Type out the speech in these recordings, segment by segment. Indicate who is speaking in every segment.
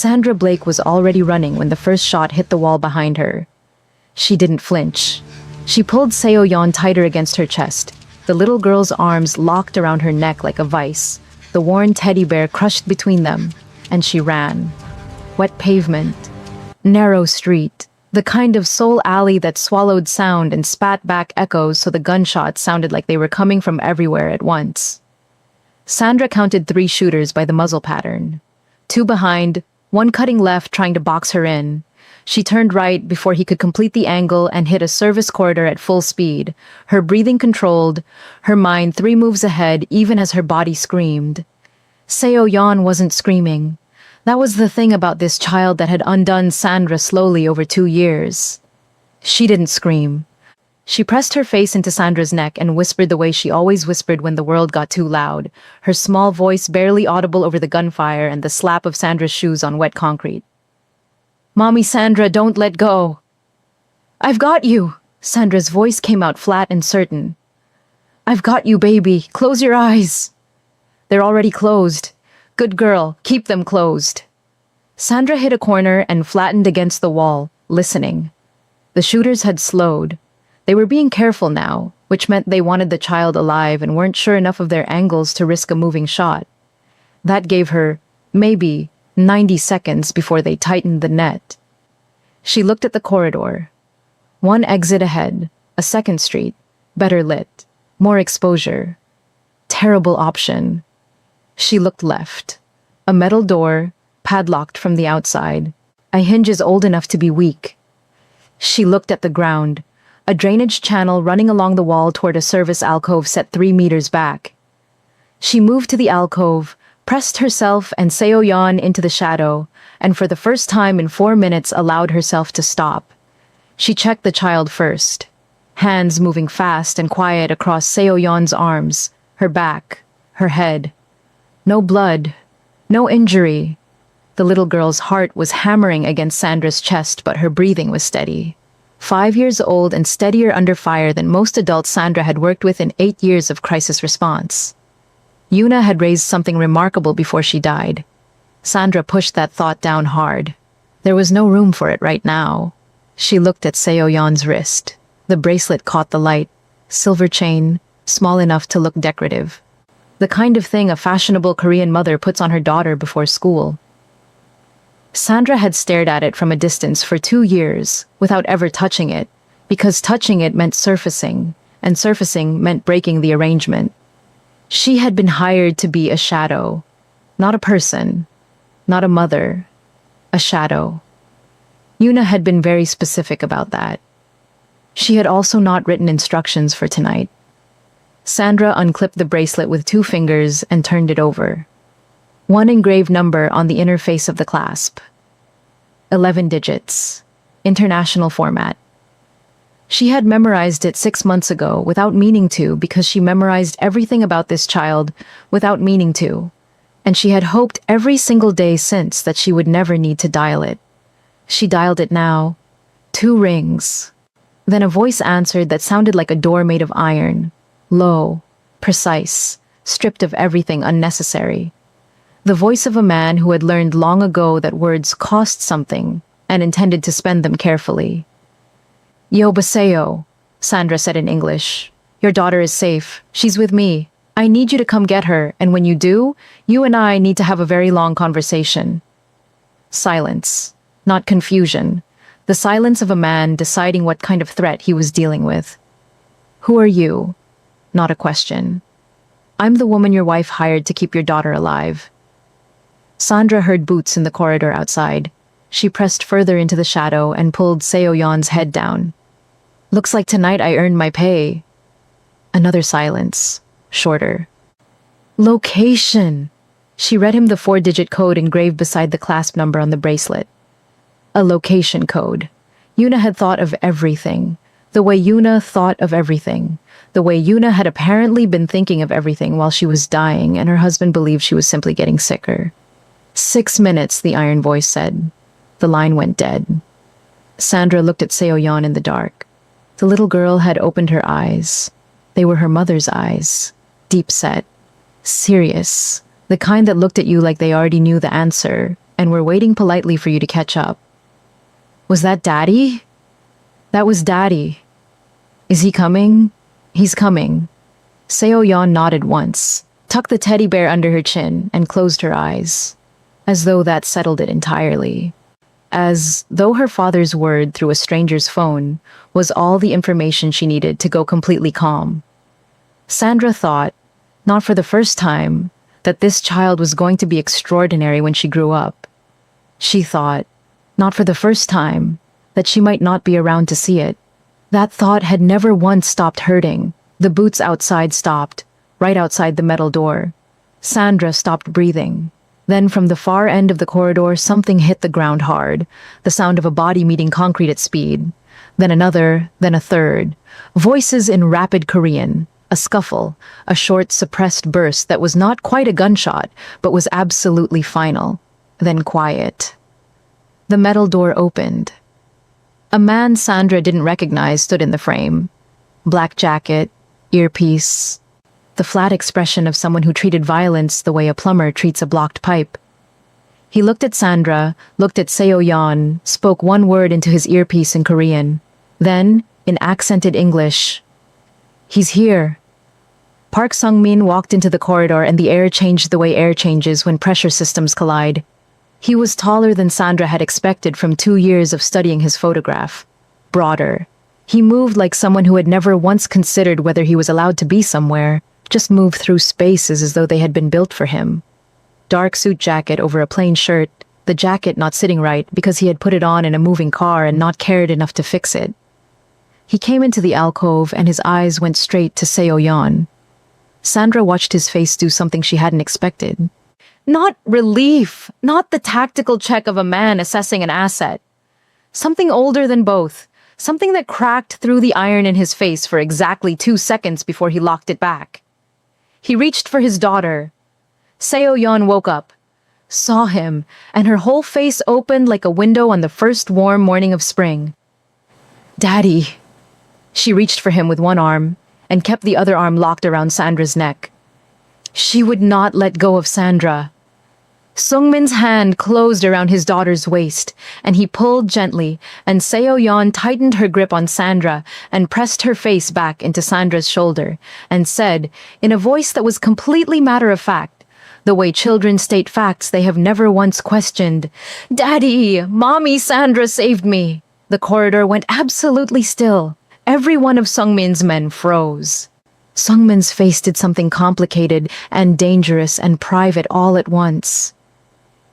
Speaker 1: Sandra Blake was already running when the first shot hit the wall behind her. She didn't flinch. She pulled Seo Yeon tighter against her chest, the little girl's arms locked around her neck like a vice, the worn teddy bear crushed between them, and she ran. Wet pavement, narrow street, the kind of soul alley that swallowed sound and spat back echoes so the gunshots sounded like they were coming from everywhere at once. Sandra counted 3 shooters by the muzzle pattern. 2 behind, 1 cutting left trying to box her in. She turned right before he could complete the angle and hit a service corridor at full speed, her breathing controlled, her mind 3 moves ahead even as her body screamed. Seo Yeon wasn't screaming. That was the thing about this child that had undone Sandra slowly over 2 years. She didn't scream. She pressed her face into Sandra's neck and whispered the way she always whispered when the world got too loud, her small voice barely audible over the gunfire and the slap of Sandra's shoes on wet concrete. "Mommy Sandra, don't let go." "I've got you." Sandra's voice came out flat and certain. "I've got you, baby. Close your eyes." "They're already closed." "Good girl, keep them closed." Sandra hit a corner and flattened against the wall, listening. The shooters had slowed. They were being careful now, which meant they wanted the child alive and weren't sure enough of their angles to risk a moving shot. That gave her, maybe, 90 seconds before they tightened the net. She looked at the corridor. 1 exit ahead, a second street, better lit, more exposure. Terrible option. She looked left. A metal door, padlocked from the outside. A hinge is old enough to be weak. She looked at the ground. A drainage channel running along the wall toward a service alcove set 3 meters back. She moved to the alcove, pressed herself and Seo Yeon into the shadow, and for the first time in 4 minutes allowed herself to stop. She checked the child first. Hands moving fast and quiet across Seo Yeon's arms, her back, her head. No blood, no injury. The little girl's heart was hammering against Sandra's chest, but her breathing was steady. 5 years old and steadier under fire than most adults Sandra had worked with in 8 years of crisis response. Yuna had raised something remarkable before she died. Sandra pushed that thought down hard. There was no room for it right now. She looked at Seo Yeon's wrist. The bracelet caught the light. Silver chain, small enough to look decorative. The kind of thing a fashionable Korean mother puts on her daughter before school. Sandra had stared at it from a distance for 2 years, without ever touching it, because touching it meant surfacing, and surfacing meant breaking the arrangement. She had been hired to be a shadow, not a person, not a mother, a shadow. Yuna had been very specific about that. She had also not written instructions for tonight. Sandra unclipped the bracelet with 2 fingers and turned it over. 1 engraved number on the inner face of the clasp. 11 digits. International format. She had memorized it 6 months ago without meaning to, because she memorized everything about this child without meaning to. And she had hoped every single day since that she would never need to dial it. She dialed it now. 2 rings. Then a voice answered that sounded like a door made of iron. Low, precise, stripped of everything unnecessary. The voice of a man who had learned long ago that words cost something and intended to spend them carefully. "Yobaseo," Sandra said in English. "Your daughter is safe. She's with me. I need you to come get her, and when you do, you and I need to have a very long conversation." Silence, not confusion. The silence of a man deciding what kind of threat he was dealing with. "Who are you?" Not a question. "I'm the woman your wife hired to keep your daughter alive." Sandra heard boots in the corridor outside. She pressed further into the shadow and pulled Seo Yeon's head down. "Looks like tonight I earned my pay." Another silence, shorter. "Location." She read him the 4-digit code engraved beside the clasp number on the bracelet. A location code. Yuna had thought of everything. The way Yuna thought of everything. The way Yuna had apparently been thinking of everything while she was dying, and her husband believed she was simply getting sicker. 6 minutes, the iron voice said. The line went dead. Sandra looked at Seo Yeon in the dark. The little girl had opened her eyes. They were her mother's eyes. Deep set. Serious. The kind that looked at you like they already knew the answer, and we're waiting politely for you to catch up." "Was that Daddy?" "That was Daddy." "Is he coming?" "He's coming." Seo-yeon nodded once, tucked the teddy bear under her chin, and closed her eyes, as though that settled it entirely. As though her father's word through a stranger's phone was all the information she needed to go completely calm. Sandra thought, not for the first time, that this child was going to be extraordinary when she grew up. She thought, not for the first time, that she might not be around to see it. That thought had never once stopped hurting. The boots outside stopped, right outside the metal door. Sandra stopped breathing. Then from the far end of the corridor, something hit the ground hard, the sound of a body meeting concrete at speed. Then another, then a third. Voices in rapid Korean. A scuffle, a short, suppressed burst that was not quite a gunshot, but was absolutely final. Then quiet. The metal door opened. A man Sandra didn't recognize stood in the frame. Black jacket, earpiece, the flat expression of someone who treated violence the way a plumber treats a blocked pipe. He looked at Sandra, looked at Seo-yeon, spoke one word into his earpiece in Korean. Then, in accented English, "He's here." Park Sung-min walked into the corridor and the air changed the way air changes when pressure systems collide. He was taller than Sandra had expected from 2 years of studying his photograph. Broader. He moved like someone who had never once considered whether he was allowed to be somewhere, just moved through spaces as though they had been built for him. Dark suit jacket over a plain shirt, the jacket not sitting right because he had put it on in a moving car and not cared enough to fix it. He came into the alcove and his eyes went straight to Seo-yeon. Sandra watched his face do something she hadn't expected. Not relief, not the tactical check of a man assessing an asset. Something older than both, something that cracked through the iron in his face for exactly 2 seconds before he locked it back. He reached for his daughter. Seo-yeon woke up, saw him, and her whole face opened like a window on the first warm morning of spring. "Daddy." She reached for him with one arm and kept the other arm locked around Sandra's neck. She would not let go of Sandra. Sungmin's hand closed around his daughter's waist, and he pulled gently, and Seo-yeon tightened her grip on Sandra and pressed her face back into Sandra's shoulder, and said, in a voice that was completely matter-of-fact, the way children state facts they have never once questioned, "Daddy, Mommy Sandra saved me." The corridor went absolutely still. Every one of Sungmin's men froze. Sungmin's face did something complicated and dangerous and private all at once.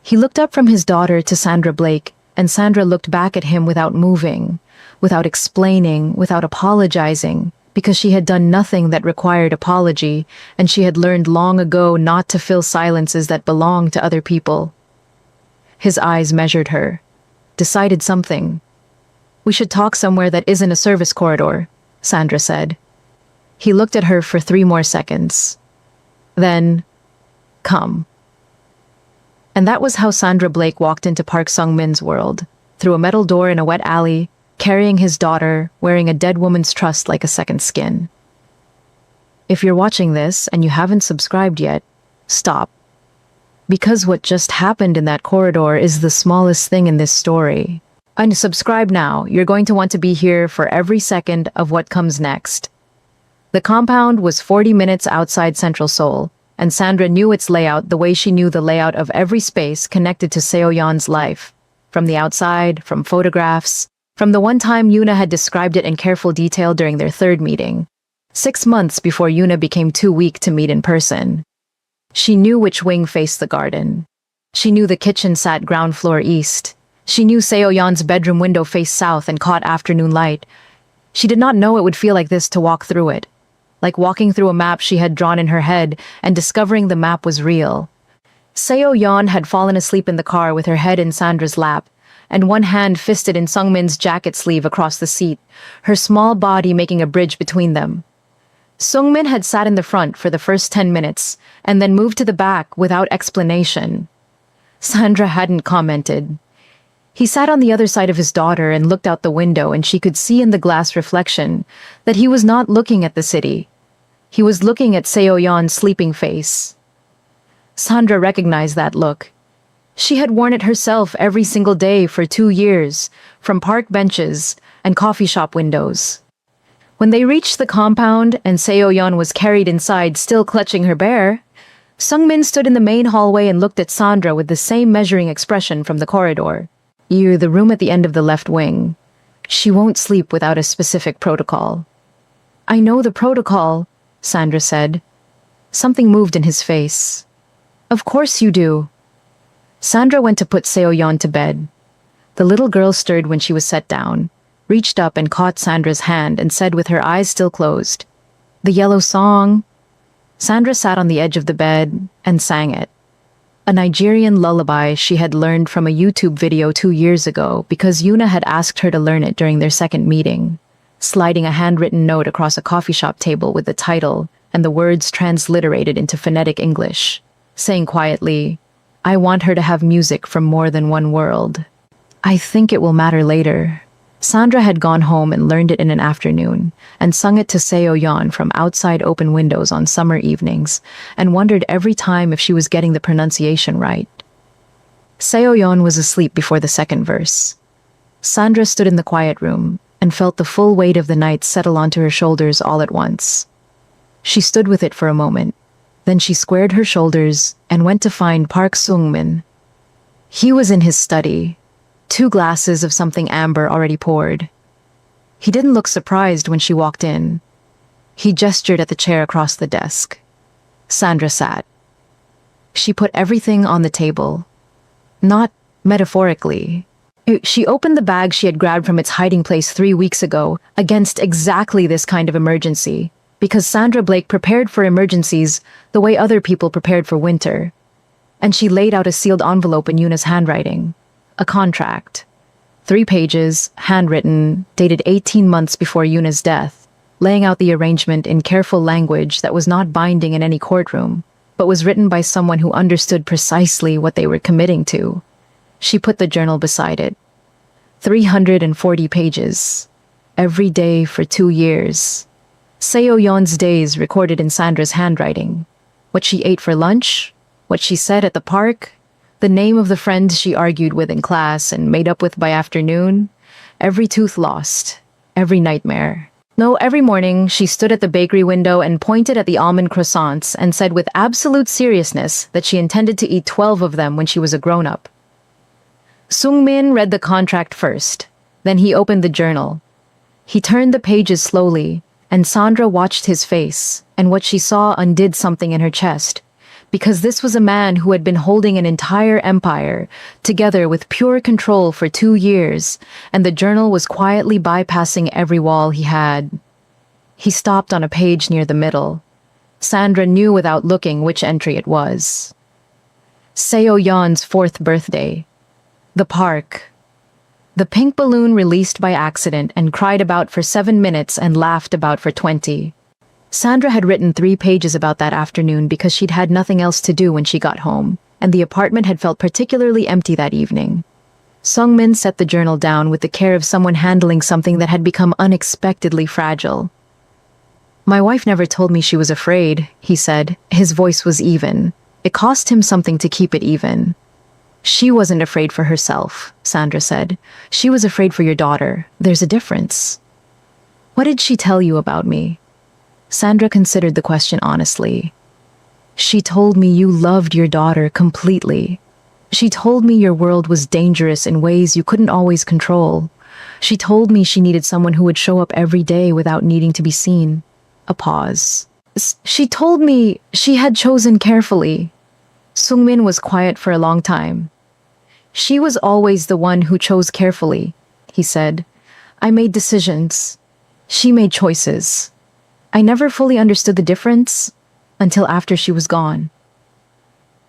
Speaker 1: He looked up from his daughter to Sandra Blake, and Sandra looked back at him without moving, without explaining, without apologizing, because she had done nothing that required apology, and she had learned long ago not to fill silences that belonged to other people. His eyes measured her, decided something. "We should talk somewhere that isn't a service corridor," Sandra said. He looked at her for 3 more seconds. Then, "Come." And that was how Sandra Blake walked into Park Sung-min's world, through a metal door in a wet alley, carrying his daughter, wearing a dead woman's trust like a second skin. If you're watching this and you haven't subscribed yet, stop. Because what just happened in that corridor is the smallest thing in this story. Unsubscribe now. You're going to want to be here for every second of what comes next. The compound was 40 minutes outside Central Seoul, and Sandra knew its layout the way she knew the layout of every space connected to Seo-yeon's life. From the outside, from photographs, from the one time Yoona had described it in careful detail during their 3rd meeting, 6 months before Yoona became too weak to meet in person. She knew which wing faced the garden. She knew the kitchen sat ground floor east. She knew Seo-yeon's bedroom window faced south and caught afternoon light. She did not know it would feel like this to walk through it. Like walking through a map she had drawn in her head and discovering the map was real. Seo-yeon had fallen asleep in the car with her head in Sandra's lap, and one hand fisted in Sungmin's jacket sleeve across the seat, her small body making a bridge between them. Sungmin had sat in the front for the first 10 minutes, and then moved to the back without explanation. Sandra hadn't commented. He sat on the other side of his daughter and looked out the window, and she could see in the glass reflection that he was not looking at the city. He was looking at Seo-yeon's sleeping face. Sandra recognized that look. She had worn it herself every single day for 2 years, from park benches and coffee shop windows. When they reached the compound and Seo-yeon was carried inside still clutching her bear, Sungmin stood in the main hallway and looked at Sandra with the same measuring expression from the corridor. "You, the room at the end of the left wing. She won't sleep without a specific protocol." "I know the protocol," Sandra said. Something moved in his face. "Of course you do." Sandra went to put Seo-yeon to bed. The little girl stirred when she was set down, reached up and caught Sandra's hand and said with her eyes still closed, "The yellow song." Sandra sat on the edge of the bed and sang it. A Nigerian lullaby she had learned from a YouTube video 2 years ago because Yuna had asked her to learn it during their second meeting, sliding a handwritten note across a coffee shop table with the title and the words transliterated into phonetic English, saying quietly, "I want her to have music from more than one world. I think it will matter later." Sandra had gone home and learned it in an afternoon, and sung it to Seo-yeon from outside open windows on summer evenings, and wondered every time if she was getting the pronunciation right. Seo-yeon was asleep before the second verse. Sandra stood in the quiet room and felt the full weight of the night settle onto her shoulders all at once. She stood with it for a moment, then she squared her shoulders and went to find Park Sung-min. He was in his study, 2 glasses of something amber already poured. He didn't look surprised when she walked in. He gestured at the chair across the desk. Sandra sat. She put everything on the table. Not metaphorically. She opened the bag she had grabbed from its hiding place 3 weeks ago against exactly this kind of emergency, because Sandra Blake prepared for emergencies the way other people prepared for winter. And she laid out a sealed envelope in Yuna's handwriting. A contract. 3 pages, handwritten, dated 18 months before Yuna's death, laying out the arrangement in careful language that was not binding in any courtroom, but was written by someone who understood precisely what they were committing to. She put the journal beside it. 340 pages. Every day for 2 years. Seo-yeon's days recorded in Sandra's handwriting. What she ate for lunch, what she said at the park, the name of the friend she argued with in class and made up with by afternoon, every tooth lost, every nightmare. No, every morning she stood at the bakery window and pointed at the almond croissants and said with absolute seriousness that she intended to eat 12 of them when she was a grown-up. Sung-min read the contract first, then he opened the journal. He turned the pages slowly, and Sandra watched his face, and what she saw undid something in her chest. Because this was a man who had been holding an entire empire, together with pure control for 2 years, and the journal was quietly bypassing every wall he had. He stopped on a page near the middle. Sandra knew without looking which entry it was. Seo-yeon's 4th birthday. The park. The pink balloon released by accident and cried about for 7 minutes and laughed about for 20. Sandra had written 3 pages about that afternoon because she'd had nothing else to do when she got home, and the apartment had felt particularly empty that evening. Sung-min set the journal down with the care of someone handling something that had become unexpectedly fragile. "My wife never told me she was afraid," he said. His voice was even. It cost him something to keep it even. "She wasn't afraid for herself," Sandra said. "She was afraid for your daughter. There's a difference." "What did she tell you about me?" Sandra considered the question honestly. "She told me you loved your daughter completely. She told me your world was dangerous in ways you couldn't always control. She told me she needed someone who would show up every day without needing to be seen." A pause. "She told me she had chosen carefully." Sung-min was quiet for a long time. "She was always the one who chose carefully," he said. "I made decisions. She made choices. I never fully understood the difference until after she was gone."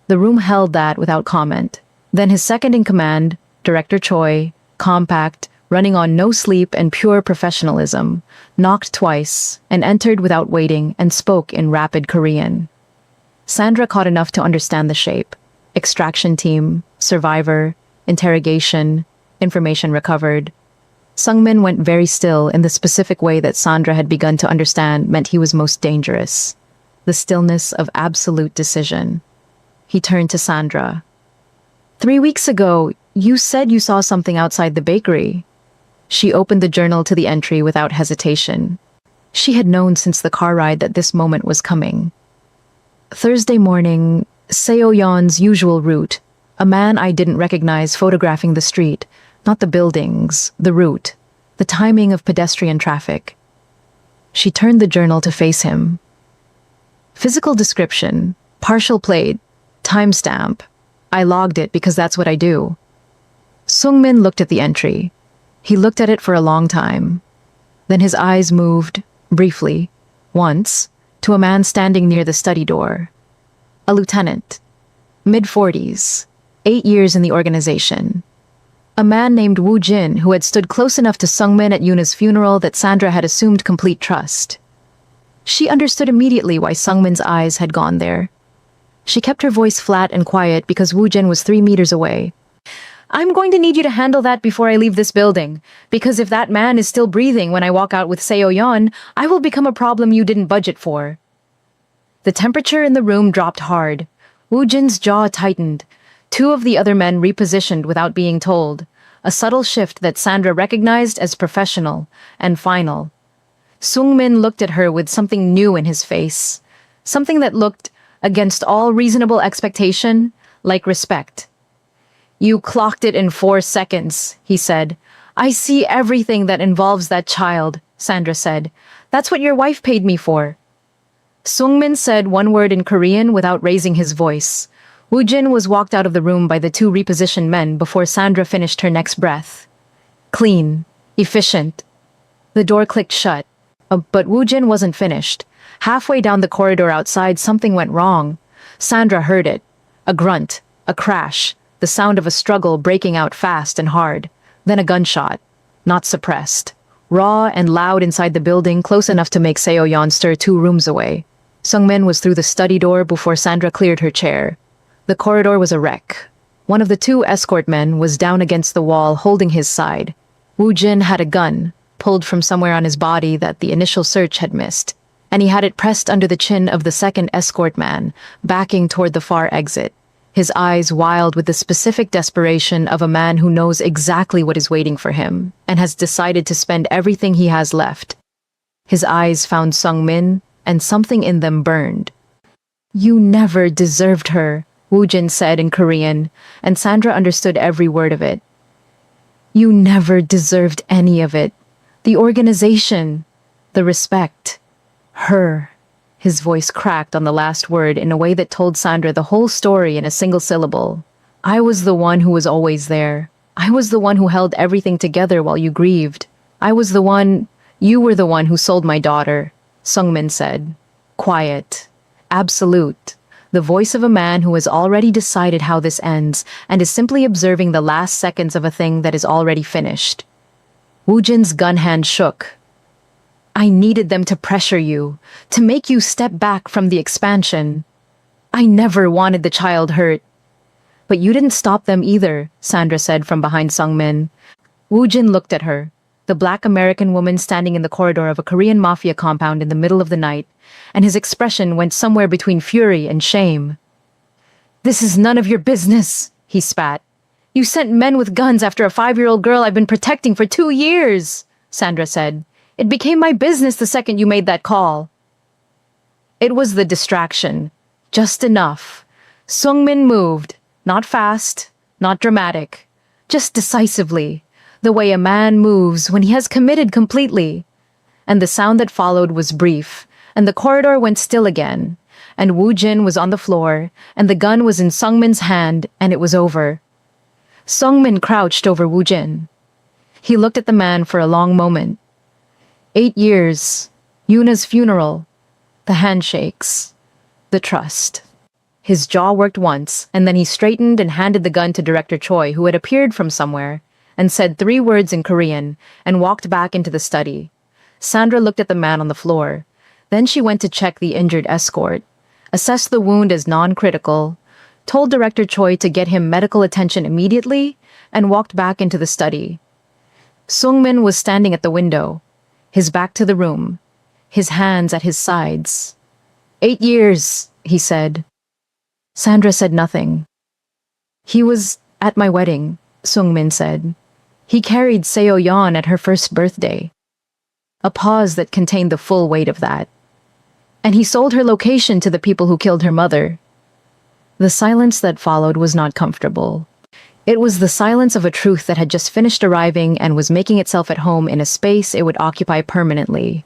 Speaker 1: The room held that without comment. Then his second-in-command, Director Choi, compact, running on no sleep and pure professionalism, knocked twice and entered without waiting and spoke in rapid Korean. Sandra caught enough to understand the shape. Extraction team, survivor, interrogation, information recovered. Sung-min went very still in the specific way that Sandra had begun to understand meant he was most dangerous. The stillness of absolute decision. He turned to Sandra. 3 weeks ago, you said you saw something outside the bakery. She opened the journal to the entry without hesitation. She had known since the car ride that this moment was coming. Thursday morning, Seo-yeon's usual route. A man I didn't recognize photographing the street, not the buildings, the route, the timing of pedestrian traffic. She turned the journal to face him. Physical description, partial plate, timestamp. I logged it because that's what I do. Sungmin looked at the entry. He looked at it for a long time. Then his eyes moved, briefly, once, to a man standing near the study door. A lieutenant. Mid-40s. 8 years in the organization. A man named Woo Jin who had stood close enough to Sungmin at Yuna's funeral that Sandra had assumed complete trust. She understood immediately why Sungmin's eyes had gone there. She kept her voice flat and quiet because Woo Jin was 3 meters away. I'm going to need you to handle that before I leave this building, because if that man is still breathing when I walk out with Seo-yeon, I will become a problem you didn't budget for. The temperature in the room dropped hard. Woo Jin's jaw tightened. 2 of the other men repositioned without being told, a subtle shift that Sandra recognized as professional and final. Sungmin looked at her with something new in his face, something that looked, against all reasonable expectation, like respect. You clocked it in 4 seconds, he said. I see everything that involves that child, Sandra said. That's what your wife paid me for. Sungmin said one word in Korean without raising his voice. Woo Jin was walked out of the room by the 2 repositioned men before Sandra finished her next breath. Clean. Efficient. The door clicked shut. But Woo Jin wasn't finished. Halfway down the corridor outside, something went wrong. Sandra heard it. A grunt. A crash. The sound of a struggle breaking out fast and hard. Then a gunshot. Not suppressed. Raw and loud inside the building, close enough to make Seo-yeon stir 2 rooms away. Sungmin was through the study door before Sandra cleared her chair. The corridor was a wreck. One of the 2 escort men was down against the wall holding his side. Woo Jin had a gun, pulled from somewhere on his body that the initial search had missed, and he had it pressed under the chin of the second escort man, backing toward the far exit. His eyes wild with the specific desperation of a man who knows exactly what is waiting for him and has decided to spend everything he has left. His eyes found Sungmin, and something in them burned. You never deserved her, Woo Jin said in Korean, and Sandra understood every word of it. You never deserved any of it. The organization, the respect, her. His voice cracked on the last word in a way that told Sandra the whole story in a single syllable. I was the one who was always there. I was the one who held everything together while you grieved. You were the one who sold my daughter, Sungmin said. Quiet. Absolute. The voice of a man who has already decided how this ends and is simply observing the last seconds of a thing that is already finished. Woo Jin's gun hand shook. I needed them to pressure you, to make you step back from the expansion. I never wanted the child hurt. But you didn't stop them either, Sandra said from behind Sungmin. Woo Jin looked at her, the black American woman standing in the corridor of a Korean Mafia compound in the middle of the night, and his expression went somewhere between fury and shame. This is none of your business, he spat. You sent men with guns after a 5-year-old girl I've been protecting for 2 years, Sandra said. It became my business the second you made that call. It was the distraction. Just enough. Sungmin moved. Not fast, not dramatic. Just decisively. The way a man moves when he has committed completely. And the sound that followed was brief, and the corridor went still again, and Woo Jin was on the floor, and the gun was in Sungmin's hand, and it was over. Sungmin crouched over Woo Jin. He looked at the man for a long moment. 8 years, Yuna's funeral, the handshakes, the trust. His jaw worked once, and then he straightened and handed the gun to Director Choi, who had appeared from somewhere, and said 3 words in Korean, and walked back into the study. Sandra looked at the man on the floor. Then she went to check the injured escort, assessed the wound as non-critical, told Director Choi to get him medical attention immediately, and walked back into the study. Sungmin was standing at the window, his back to the room, his hands at his sides. 8 years, he said. Sandra said nothing. He was At my wedding, Sungmin said. He carried Seo-yeon at her first birthday. A pause that contained the full weight of that. And he sold her location to the people who killed her mother. The silence that followed was not comfortable. It was the silence of a truth that had just finished arriving and was making itself at home in a space it would occupy permanently.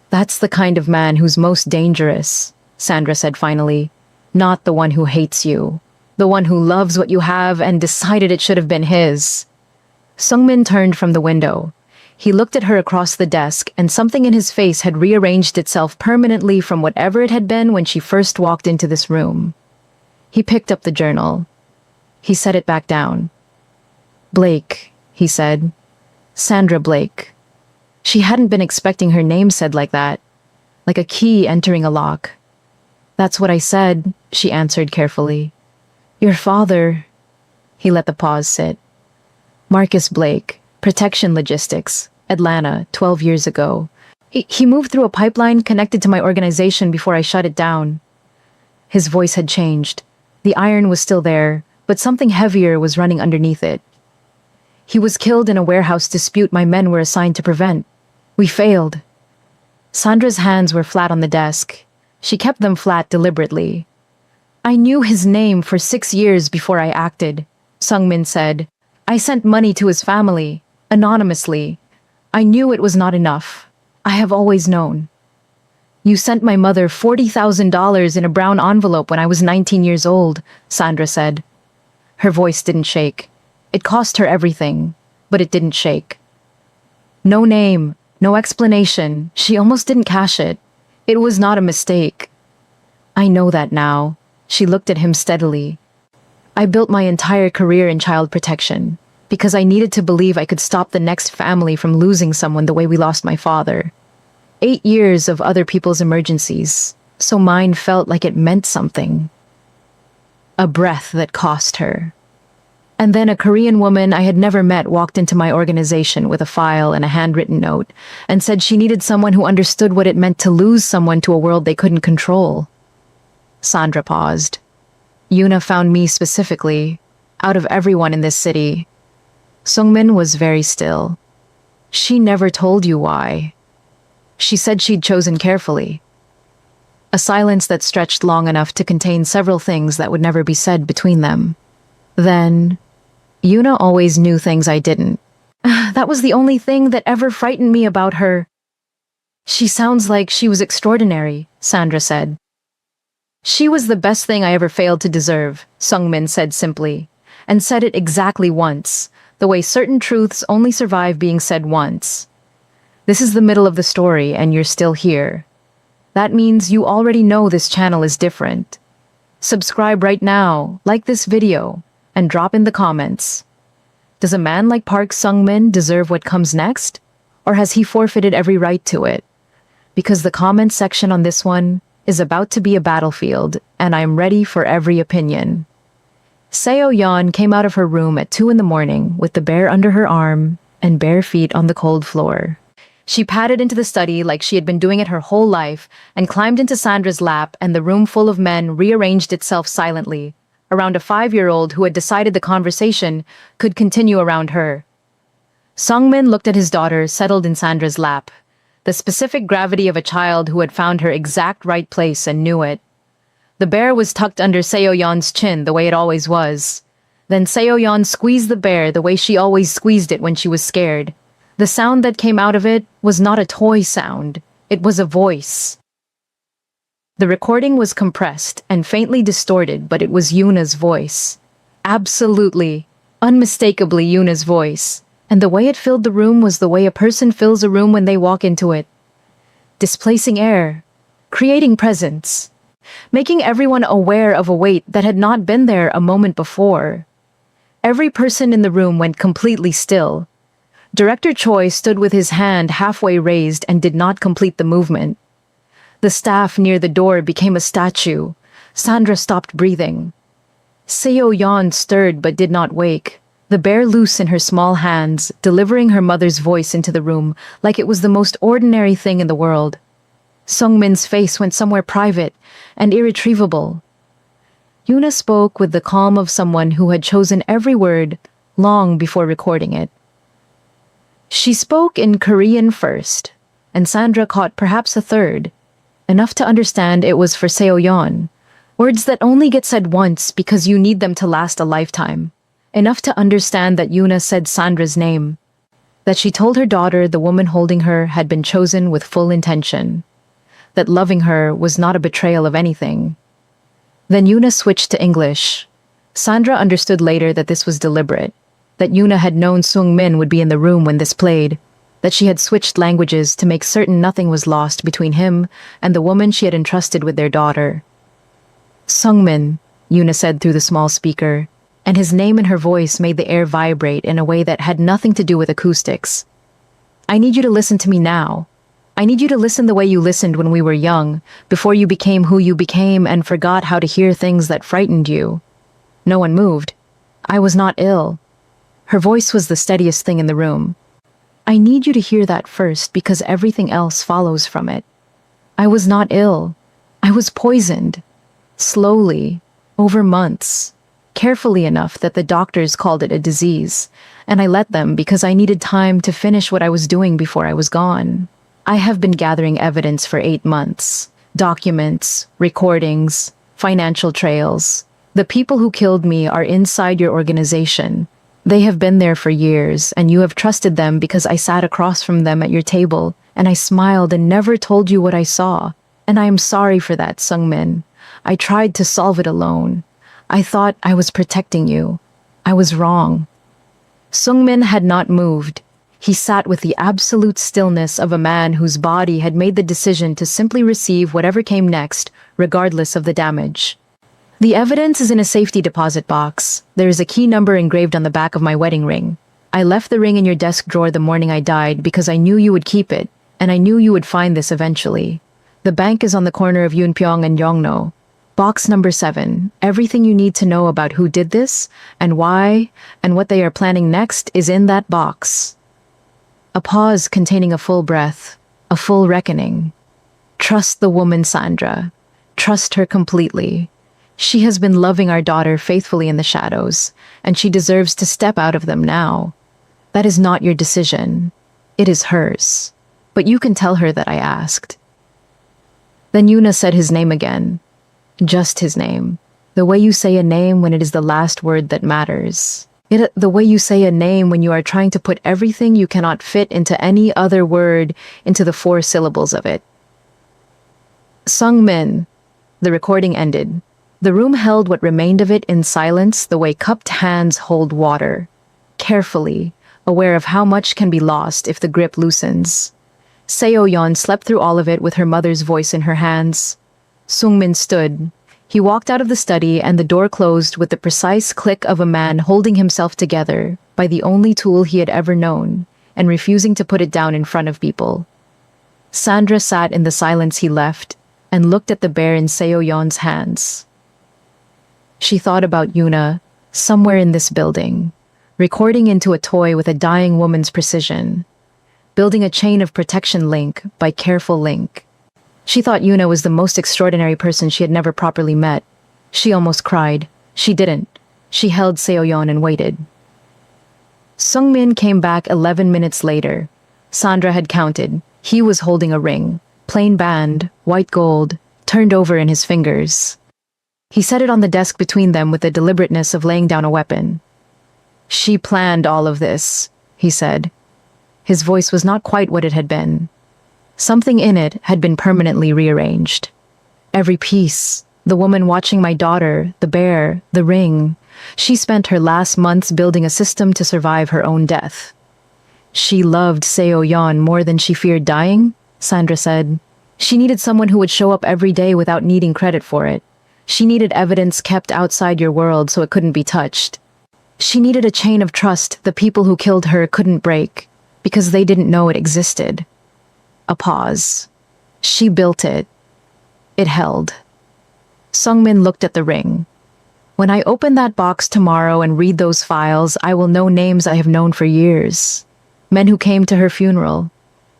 Speaker 1: That's the kind of man who's most dangerous, Sandra said finally. Not the one who hates you. The one who loves what you have and decided it should have been his. Sungmin turned from the window. He looked at her across the desk, and something in his face had rearranged itself permanently from whatever it had been when she first walked into this room. He picked up the journal. He set it back down. Blake, he said. Sandra Blake. She hadn't been expecting her name said like that, like a key entering a lock. That's what I said, she answered carefully. Your father... He let the pause sit. Marcus Blake, Protection Logistics, Atlanta, 12 years ago. He moved through a pipeline connected to my organization before I shut it down. His voice had changed. The iron was still there, but something heavier was running underneath it. He was killed in a warehouse dispute my men were assigned to prevent. We failed. Sandra's hands were flat on the desk. She kept them flat deliberately. I knew his name for 6 years before I acted, Sungmin said. I sent money to his family, anonymously. I knew it was not enough. I have always known. You sent my mother $40,000 in a brown envelope when I was 19 years old, Sandra said. Her voice didn't shake. It cost her everything, but it didn't shake. No name, no explanation. She almost didn't cash it. It was not a mistake. I know that now. She looked at him steadily. I built my entire career in child protection because I needed to believe I could stop the next family from losing someone the way we lost my father. 8 years of other people's emergencies, so mine felt like it meant something. A breath that cost her. And then a Korean woman I had never met walked into my organization with a file and a handwritten note and said she needed someone who understood what it meant to lose someone to a world they couldn't control. Sandra paused. Yuna found me specifically, out of everyone in this city. Sungmin was very still. She never told you why. She said she'd chosen carefully. A silence that stretched long enough to contain several things that would never be said between them. Then, Yuna always knew things I didn't. That was the only thing that ever frightened me about her. She sounds like she was extraordinary, Sandra said. She was the best thing I ever failed to deserve, Sungmin said simply, and said it exactly once, the way certain truths only survive being said once. This is the middle of the story and you're still here. That means you already know this channel is different. Subscribe right now, like this video, and drop in the comments. Does a man like Park Sungmin deserve what comes next? Or has he forfeited every right to it? Because the comment section on this one is about to be a battlefield, and I'm ready for every opinion. Seo-yeon came out of her room at 2 a.m. with the bear under her arm and bare feet on the cold floor. She padded into the study like she had been doing it her whole life and climbed into Sandra's lap, and the room full of men rearranged itself silently around a 5-year-old who had decided the conversation could continue around her. Sungmin looked at his daughter settled in Sandra's lap, the specific gravity of a child who had found her exact right place and knew it. The bear was tucked under Seo-yeon's chin the way it always was. Then Seo-yeon squeezed the bear the way she always squeezed it when she was scared. The sound that came out of it was not a toy sound. It was a voice. The recording was compressed and faintly distorted, but it was Yuna's voice. Absolutely, unmistakably Yuna's voice. And the way it filled the room was the way a person fills a room when they walk into it. Displacing air, creating presence, making everyone aware of a weight that had not been there a moment before. Every person in the room went completely still. Director Choi stood with his hand halfway raised and did not complete the movement. The staff near the door became a statue. Sandra stopped breathing. Seo-yeon stirred but did not wake. The bear loose in her small hands, delivering her mother's voice into the room like it was the most ordinary thing in the world. Sungmin's face went somewhere private and irretrievable. Yuna spoke with the calm of someone who had chosen every word long before recording it. She spoke in Korean first, and Sandra caught perhaps a third, enough to understand it was for Seo-yeon, words that only get said once because you need them to last a lifetime, enough to understand that Yuna said Sandra's name, that she told her daughter the woman holding her had been chosen with full intention, that loving her was not a betrayal of anything. Then Yuna switched to English. Sandra understood later that this was deliberate, that Yuna had known Sung-min would be in the room when this played, that she had switched languages to make certain nothing was lost between him and the woman she had entrusted with their daughter. Sung-min, Yuna said through the small speaker, and his name and her voice made the air vibrate in a way that had nothing to do with acoustics. I need you to listen to me now. I need you to listen the way you listened when we were young, before you became who you became and forgot how to hear things that frightened you. No one moved. I was not ill. Her voice was the steadiest thing in the room. I need you to hear that first because everything else follows from it. I was not ill. I was poisoned. Slowly, over months, carefully enough that the doctors called it a disease, and I let them because I needed time to finish what I was doing before I was gone. I have been gathering evidence for 8 months. Documents, recordings, financial trails. The people who killed me are inside your organization. They have been there for years, and you have trusted them because I sat across from them at your table, and I smiled and never told you what I saw. And I am sorry for that, Sung-min. I tried to solve it alone. I thought I was protecting you. I was wrong. Sung-min had not moved. He sat with the absolute stillness of a man whose body had made the decision to simply receive whatever came next, regardless of the damage. The evidence is in a safety deposit box. There is a key number engraved on the back of my wedding ring. I left the ring in your desk drawer the morning I died because I knew you would keep it, and I knew you would find this eventually. The bank is on the corner of Yunpyeong and Yongno. Box number 7. Everything you need to know about who did this, and why, and what they are planning next is in that box. A pause containing a full breath, a full reckoning. Trust the woman, Sandra. Trust her completely. She has been loving our daughter faithfully in the shadows, and she deserves to step out of them now. That is not your decision. It is hers. But you can tell her that I asked. Then Yuna said his name again. Just his name. The way you say a name when it is the last word that matters. The way you say a name when you are trying to put everything you cannot fit into any other word into the 4 syllables of it. Sung-min. The recording ended. The room held what remained of it in silence the way cupped hands hold water. Carefully, aware of how much can be lost if the grip loosens. Seo-yeon slept through all of it with her mother's voice in her hands. Sung-min stood. He walked out of the study and the door closed with the precise click of a man holding himself together by the only tool he had ever known and refusing to put it down in front of people. Sandra sat in the silence he left and looked at the bear in Seo-yeon's hands. She thought about Yuna, somewhere in this building, recording into a toy with a dying woman's precision, building a chain of protection link by careful link. She thought Yuna was the most extraordinary person she had never properly met. She almost cried. She didn't. She held Seo-yeon and waited. Sung-min came back 11 minutes later. Sandra had counted. He was holding a ring, plain band, white gold, turned over in his fingers. He set it on the desk between them with the deliberateness of laying down a weapon. She planned all of this, he said. His voice was not quite what it had been. Something in it had been permanently rearranged. Every piece, the woman watching my daughter, the bear, the ring. She spent her last months building a system to survive her own death. She loved Seo-yeon more than she feared dying, Sandra said. She needed someone who would show up every day without needing credit for it. She needed evidence kept outside your world so it couldn't be touched. She needed a chain of trust the people who killed her couldn't break, because they didn't know it existed. A pause. She built it. It held. Sung-min looked at the ring. When I open that box tomorrow and read those files, I will know names I have known for years. Men who came to her funeral.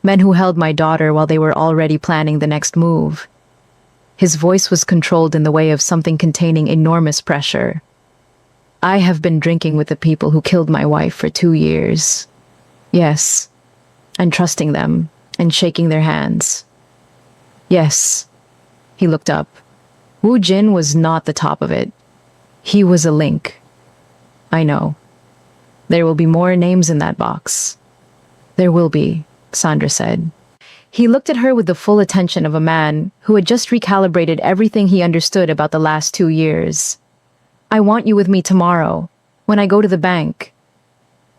Speaker 1: Men who held my daughter while they were already planning the next move. His voice was controlled in the way of something containing enormous pressure. I have been drinking with the people who killed my wife for 2 years. Yes, and trusting them, and shaking their hands. Yes. He looked up. Wu Jin was not the top of it. He was a link. I know. There will be more names in that box. There will be, Sandra said. He looked at her with the full attention of a man who had just recalibrated everything he understood about the last 2 years. I want you with me tomorrow, when I go to the bank.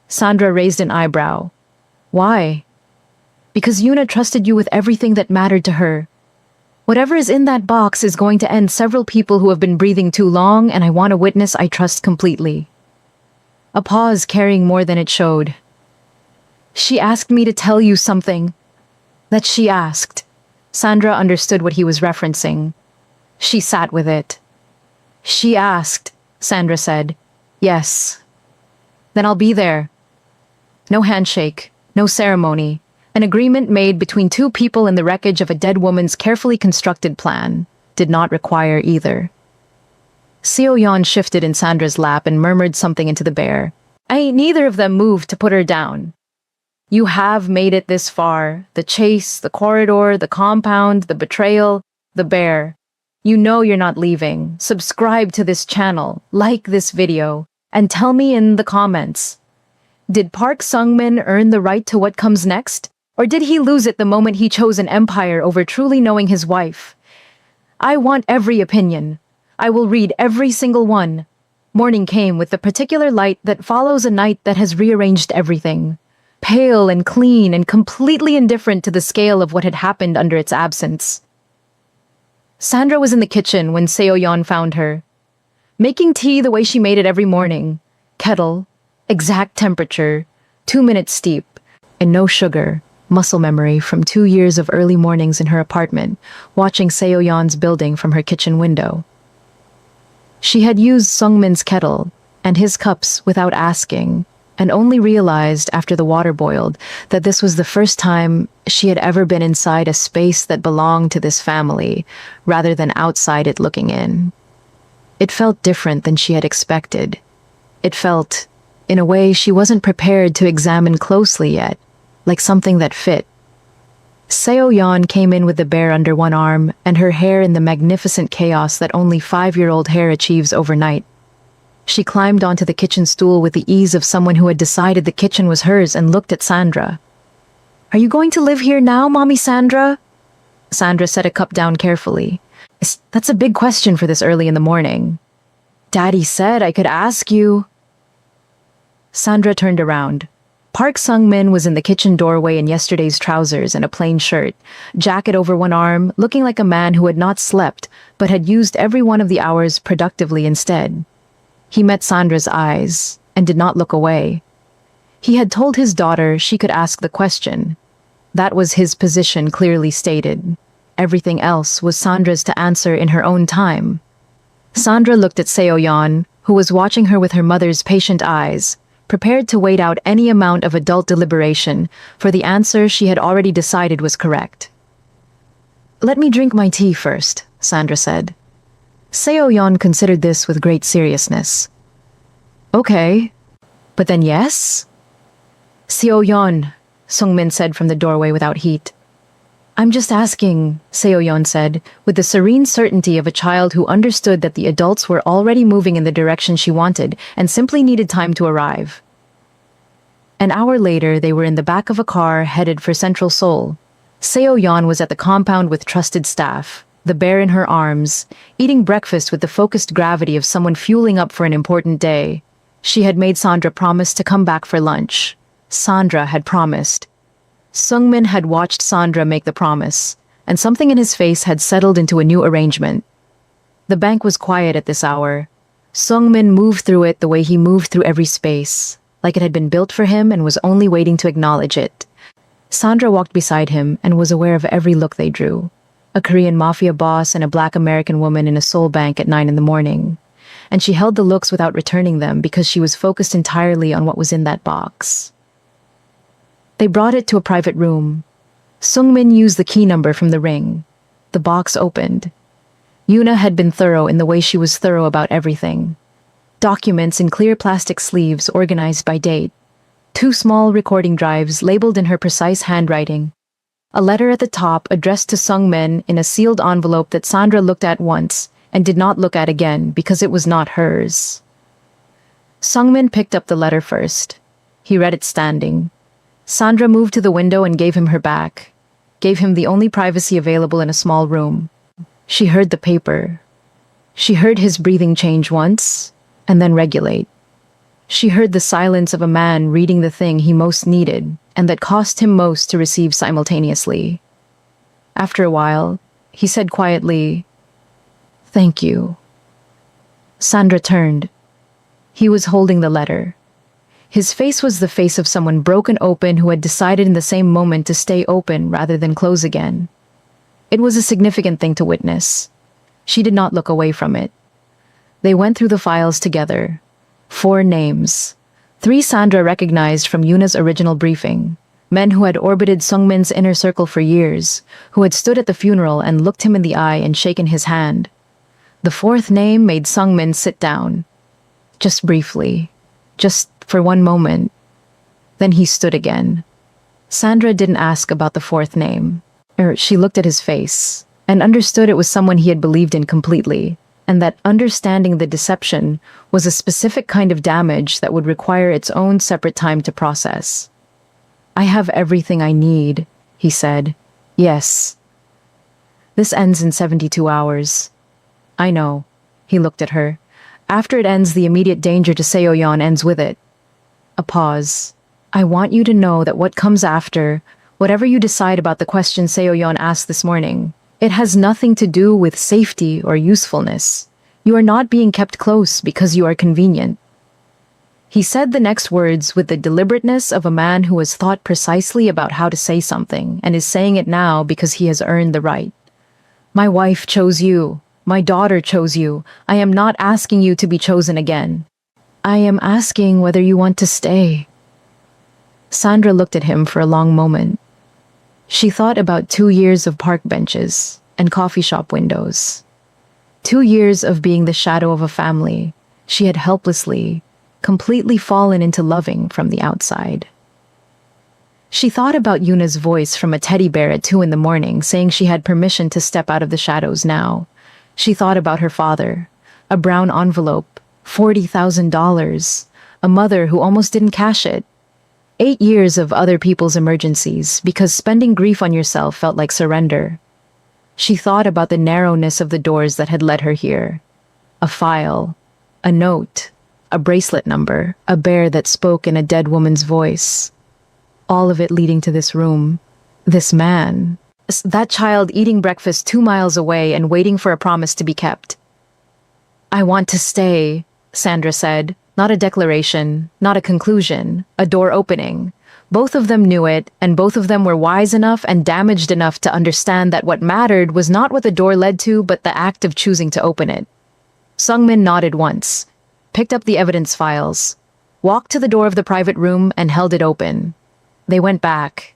Speaker 1: Sandra raised an eyebrow. Why? Because Yuna trusted you with everything that mattered to her. Whatever is in that box is going to end several people who have been breathing too long, and I want a witness I trust completely. A pause carrying more than it showed. She asked me to tell you something. That she asked. Sandra understood what he was referencing. She sat with it. She asked, Sandra said. Yes. Then I'll be there. No handshake, no ceremony. An agreement made between two people in the wreckage of a dead woman's carefully constructed plan did not require either. Seo Yan shifted in Sandra's lap and murmured something into the bear. Neither of them moved to put her down. You have made it this far. The chase, the corridor, the compound, the betrayal, the bear. You know you're not leaving. Subscribe to this channel, like this video, and tell me in the comments. Did Park Sung-min earn the right to what comes next? Or did he lose it the moment he chose an empire over truly knowing his wife? I want every opinion. I will read every single one. Morning came with the particular light that follows a night that has rearranged everything. Pale and clean and completely indifferent to the scale of what had happened under its absence. Sandra was in the kitchen when Seo Yan found her. Making tea the way she made it every morning. Kettle, exact temperature, 2 minutes steep, and no sugar. Muscle memory from 2 years of early mornings in her apartment, watching Seo Yan's building from her kitchen window. She had used Sungmin's kettle and his cups without asking, and only realized after the water boiled that this was the first time she had ever been inside a space that belonged to this family, rather than outside it looking in. It felt different than she had expected. It felt, in a way she wasn't prepared to examine closely yet, like something that fit. Seo Yan came in with the bear under one arm and her hair in the magnificent chaos that only 5-year-old hair achieves overnight. She climbed onto the kitchen stool with the ease of someone who had decided the kitchen was hers and looked at Sandra. Are you going to live here now, Mommy Sandra? Sandra set a cup down carefully. That's a big question for this early in the morning. Daddy said I could ask you. Sandra turned around. Park Sung-min was in the kitchen doorway in yesterday's trousers and a plain shirt, jacket over one arm, looking like a man who had not slept, but had used every one of the hours productively instead. He met Sandra's eyes, and did not look away. He had told his daughter she could ask the question. That was his position clearly stated. Everything else was Sandra's to answer in her own time. Sandra looked at Seo Yan, who was watching her with her mother's patient eyes, prepared to wait out any amount of adult deliberation for the answer she had already decided was correct. Let me drink my tea first, Sandra said. Seo Yan considered this with great seriousness. Okay, but then yes? Seo Yan, Sung-min said from the doorway without heat. I'm just asking, Seo Yan said, with the serene certainty of a child who understood that the adults were already moving in the direction she wanted and simply needed time to arrive. An hour later, they were in the back of a car headed for Central Seoul. Seo Yan was at the compound with trusted staff, the bear in her arms, eating breakfast with the focused gravity of someone fueling up for an important day. She had made Sandra promise to come back for lunch. Sandra had promised. Sung-min had watched Sandra make the promise, and something in his face had settled into a new arrangement. The bank was quiet at this hour. Sung-min moved through it the way he moved through every space, like it had been built for him and was only waiting to acknowledge it. Sandra walked beside him and was aware of every look they drew. A Korean Mafia boss and a Black American woman in a Seoul bank at 9 in the morning. And she held the looks without returning them because she was focused entirely on what was in that box. They brought it to a private room. Sung-min used the key number from the ring. The box opened. Yuna had been thorough in the way she was thorough about everything. Documents in clear plastic sleeves organized by date. 2 small recording drives labeled in her precise handwriting. A letter at the top addressed to Sungmin in a sealed envelope that Sandra looked at once and did not look at again because it was not hers. Sungmin picked up the letter first. He read it standing. Sandra moved to the window and gave him her back, gave him the only privacy available in a small room. She heard the paper. She heard his breathing change once, and then regulate. She heard the silence of a man reading the thing he most needed, and that cost him most to receive simultaneously. After a while, he said quietly, "Thank you." Sandra turned. He was holding the letter. His face was the face of someone broken open who had decided in the same moment to stay open rather than close again. It was a significant thing to witness. She did not look away from it. They went through the files together. 4 names. 3 Sandra recognized from Yuna's original briefing. Men who had orbited Sungmin's inner circle for years, who had stood at the funeral and looked him in the eye and shaken his hand. The 4th name made Sungmin sit down. Just briefly. Just for one moment. Then he stood again. Sandra didn't ask about the 4th name. She looked at his face and understood it was someone he had believed in completely, and that understanding the deception was a specific kind of damage that would require its own separate time to process. "I have everything I need," he said. "Yes. This ends in 72 hours. "I know." He looked at her. "After it ends, the immediate danger to Seoyeon ends with it." A pause. "I want you to know that what comes after, whatever you decide about the question Seoyeon asked this morning, it has nothing to do with safety or usefulness. You are not being kept close because you are convenient." He said the next words with the deliberateness of a man who has thought precisely about how to say something and is saying it now because he has earned the right. "My wife chose you. My daughter chose you. I am not asking you to be chosen again. I am asking whether you want to stay." Sandra looked at him for a long moment. She thought about 2 years of park benches and coffee shop windows. 2 years of being the shadow of a family she had helplessly, completely fallen into loving from the outside. She thought about Yuna's voice from a teddy bear at 2 in the morning saying she had permission to step out of the shadows now. She thought about her father, a brown envelope, $40,000, a mother who almost didn't cash it. 8 years of other people's emergencies because spending grief on yourself felt like surrender. She thought about the narrowness of the doors that had led her here. A file, a note, a bracelet number, a bear that spoke in a dead woman's voice. All of it leading to this room. This man. That child eating breakfast 2 miles away and waiting for a promise to be kept. "I want to stay," Sandra said. Not a declaration, not a conclusion, a door opening. Both of them knew it, and both of them were wise enough and damaged enough to understand that what mattered was not what the door led to, but the act of choosing to open it. Sungmin nodded once, picked up the evidence files, walked to the door of the private room and held it open. They went back.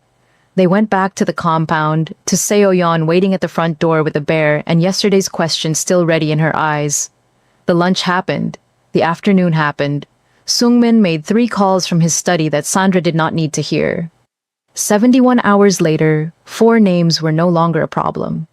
Speaker 1: They went back to the compound, to Seoyeon waiting at the front door with a bear and yesterday's question still ready in her eyes. The lunch happened. The afternoon happened. Sungmin made 3 calls from his study that Sandra did not need to hear. 71 hours later, 4 names were no longer a problem.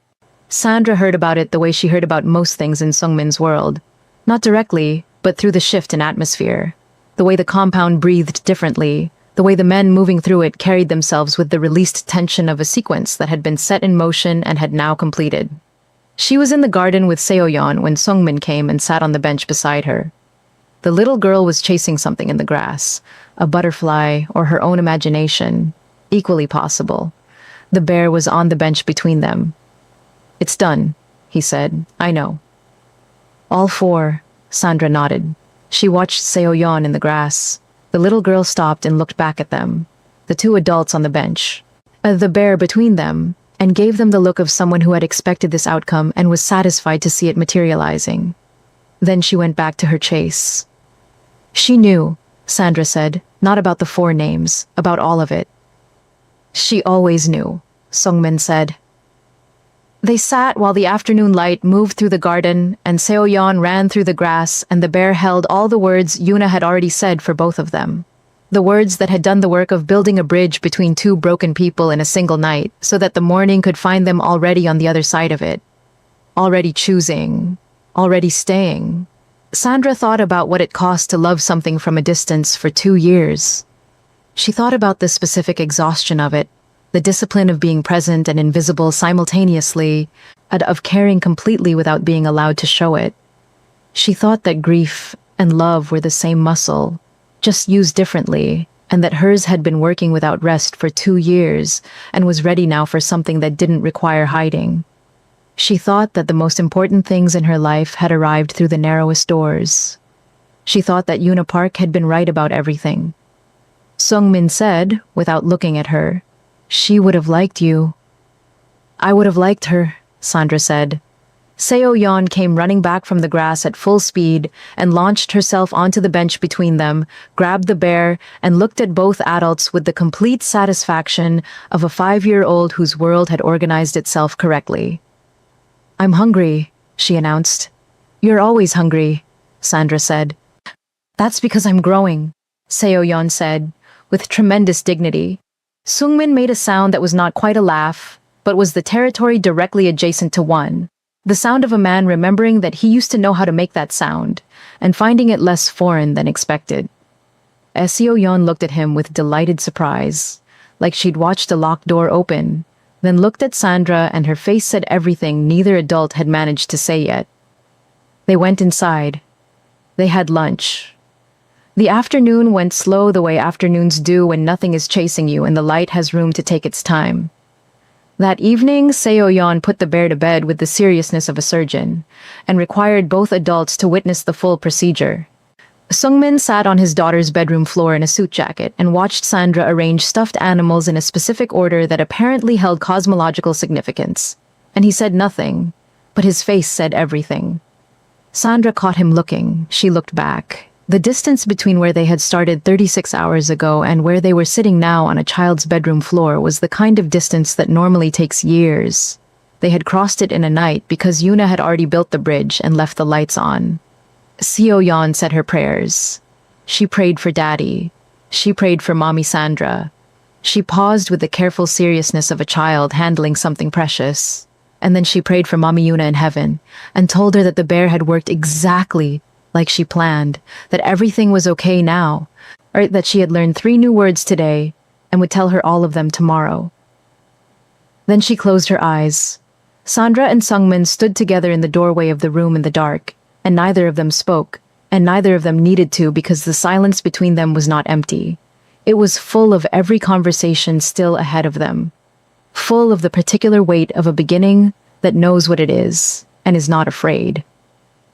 Speaker 1: Sandra heard about it the way she heard about most things in Sungmin's world. Not directly, but through the shift in atmosphere. The way the compound breathed differently, the way the men moving through it carried themselves with the released tension of a sequence that had been set in motion and had now completed. She was in the garden with Seoyeon when Sungmin came and sat on the bench beside her. The little girl was chasing something in the grass, a butterfly or her own imagination, equally possible. The bear was on the bench between them. "It's done," he said. "I know." "All 4, Sandra nodded. She watched Seoyeon in the grass. The little girl stopped and looked back at them, the 2 adults on the bench, the bear between them, and gave them the look of someone who had expected this outcome and was satisfied to see it materializing. Then she went back to her chase. "She knew," Sandra said, "not about the 4 names, about all of it." "She always knew," Sungmin said. They sat while the afternoon light moved through the garden, and Seoyeon ran through the grass, and the bear held all the words Yuna had already said for both of them. The words that had done the work of building a bridge between two broken people in a single night, so that the morning could find them already on the other side of it. Already choosing. Already staying. Sandra thought about what it cost to love something from a distance for 2 years. She thought about the specific exhaustion of it, the discipline of being present and invisible simultaneously, and of caring completely without being allowed to show it. She thought that grief and love were the same muscle, just used differently, and that hers had been working without rest for 2 years and was ready now for something that didn't require hiding. She thought that the most important things in her life had arrived through the narrowest doors. She thought that Yuna Park had been right about everything. Sungmin said, without looking at her, "She would have liked you." "I would have liked her," Sandra said. Seoyeon came running back from the grass at full speed and launched herself onto the bench between them, grabbed the bear, and looked at both adults with the complete satisfaction of a 5-year-old whose world had organized itself correctly. "I'm hungry," she announced. "You're always hungry," Sandra said. "That's because I'm growing," Seoyeon said, with tremendous dignity. Sungmin made a sound that was not quite a laugh, but was the territory directly adjacent to one. The sound of a man remembering that he used to know how to make that sound, and finding it less foreign than expected. Seoyeon looked at him with delighted surprise, like she'd watched a locked door open, then looked at Sandra and her face said everything neither adult had managed to say yet. They went inside. They had lunch. The afternoon went slow the way afternoons do when nothing is chasing you and the light has room to take its time. That evening, Seoyeon put the bear to bed with the seriousness of a surgeon, and required both adults to witness the full procedure. Sungmin sat on his daughter's bedroom floor in a suit jacket and watched Sandra arrange stuffed animals in a specific order that apparently held cosmological significance. And he said nothing, but his face said everything. Sandra caught him looking. She looked back. The distance between where they had started 36 hours ago and where they were sitting now on a child's bedroom floor was the kind of distance that normally takes years. They had crossed it in a night because Yuna had already built the bridge and left the lights on. Seoyeon said her prayers. She prayed for Daddy. She prayed for Mommy Sandra. She paused with the careful seriousness of a child handling something precious. And then she prayed for Mommy Yuna in heaven and told her that the bear had worked exactly like she planned, that everything was okay now, or that she had learned 3 new words today and would tell her all of them tomorrow. Then she closed her eyes. Sandra and Sungmin stood together in the doorway of the room in the dark, and neither of them spoke, and neither of them needed to because the silence between them was not empty. It was full of every conversation still ahead of them, full of the particular weight of a beginning that knows what it is and is not afraid.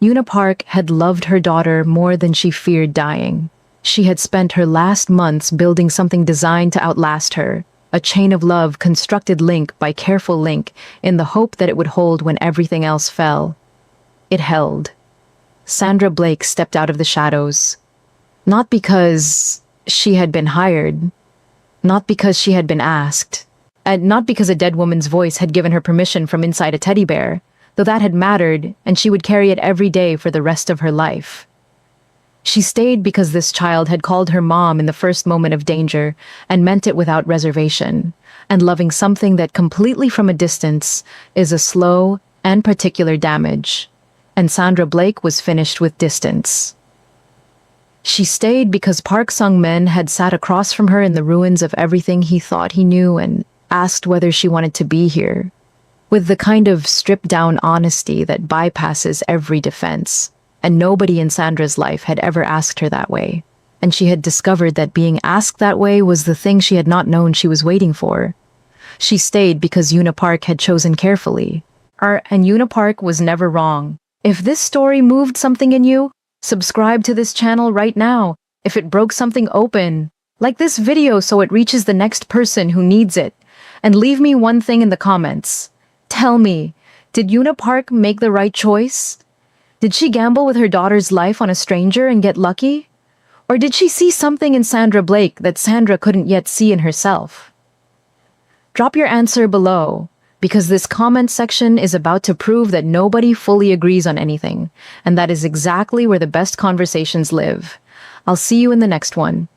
Speaker 1: Yuna Park had loved her daughter more than she feared dying. She had spent her last months building something designed to outlast her, a chain of love constructed link by careful link in the hope that it would hold when everything else fell. It held. Sandra Blake stepped out of the shadows. Not because she had been hired, not because she had been asked, and not because a dead woman's voice had given her permission from inside a teddy bear, though that had mattered, and she would carry it every day for the rest of her life. She stayed because this child had called her mom in the first moment of danger and meant it without reservation, and loving something that completely from a distance is a slow and particular damage, and Sandra Blake was finished with distance. She stayed because Park Sung-min had sat across from her in the ruins of everything he thought he knew and asked whether she wanted to be here, with the kind of stripped-down honesty that bypasses every defense, and nobody in Sandra's life had ever asked her that way, and she had discovered that being asked that way was the thing she had not known she was waiting for. She stayed because Yuna Park had chosen carefully, and Yuna Park was never wrong. If this story moved something in you, subscribe to this channel right now. If it broke something open, like this video so it reaches the next person who needs it, and leave me one thing in the comments. Tell me, did Yuna Park make the right choice? Did she gamble with her daughter's life on a stranger and get lucky? Or did she see something in Sandra Blake that Sandra couldn't yet see in herself? Drop your answer below. because this comment section is about to prove that nobody fully agrees on anything, and that is exactly where the best conversations live. I'll see you in the next one.